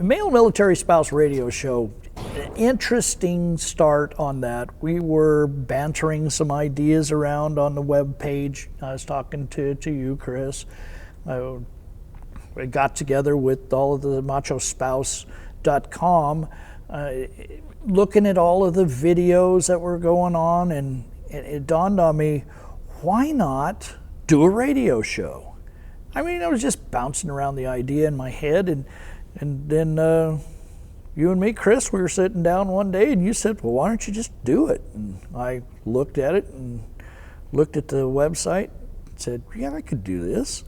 Male Military Spouse Radio Show, interesting start on that. We were bantering some ideas around on the web page. I was talking to you, Chris. We got together with all of the machospouse.com, looking at all of the videos that were going on, and it dawned on me, why not do a radio show? I mean, I was just bouncing around the idea in my head, and then you and me, Chris, we were sitting down one day, and you said, well, why don't you just do it? And I looked at it and looked at the website and said, yeah, I could do this.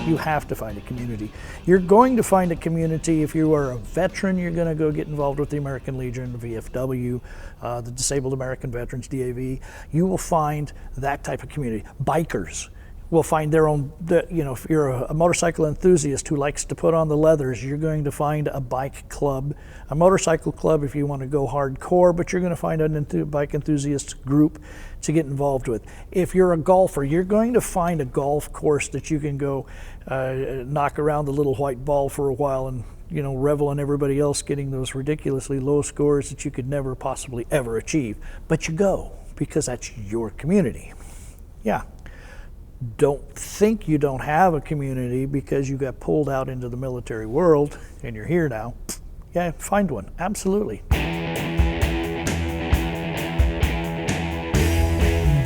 You have to find a community. You're going to find a community. If you are a veteran, you're going to go get involved with the American Legion, the VFW, the Disabled American Veterans, DAV. You will find that type of community. Bikers will find their own, if you're a motorcycle enthusiast who likes to put on the leathers, you're going to find a bike club, a motorcycle club if you want to go hardcore, but you're going to find a bike enthusiast group to get involved with. If you're a golfer, you're going to find a golf course that you can go knock around the little white ball for a while and revel in everybody else getting those ridiculously low scores that you could never possibly ever achieve. But you go because that's your community. Yeah. Don't think you don't have a community because you got pulled out into the military world and you're here now. Yeah, find one. Absolutely.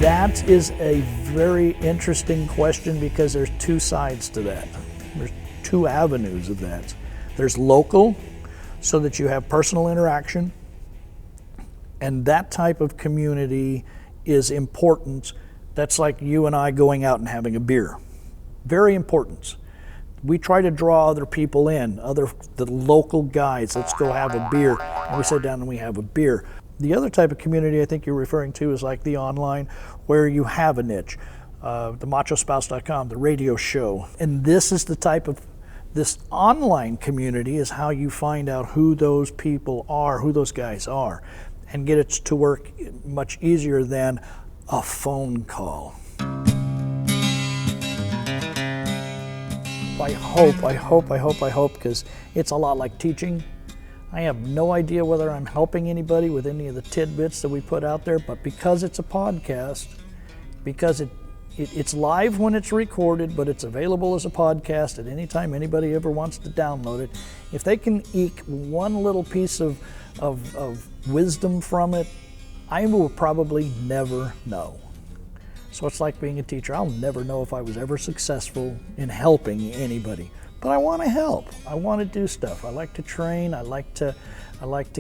That is a very interesting question because there's two sides to that. There's two avenues of that. There's local, so that you have personal interaction, and that type of community is important. That's like you and I going out and having a beer. Very important. We try to draw other people in, the local guys. Let's go have a beer. And we sit down and we have a beer. The other type of community I think you're referring to is like the online, where you have a niche. The machospouse.com, the radio show. And this is the type of, this online community is how you find out who those people are, who those guys are, and get it to work much easier than a phone call. I hope, because it's a lot like teaching. I have no idea whether I'm helping anybody with any of the tidbits that we put out there, but because it's a podcast, because it's live when it's recorded, but it's available as a podcast at any time anybody ever wants to download it. If they can eke one little piece of wisdom from it, I will probably never know. So it's like being a teacher. I'll never know if I was ever successful in helping anybody. But I want to help. I want to do stuff. I like to train. I like to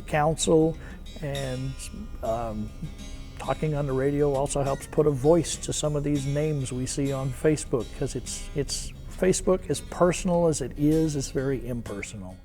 counsel, and talking on the radio also helps put a voice to some of these names we see on Facebook, because it's Facebook, as personal as it is very impersonal.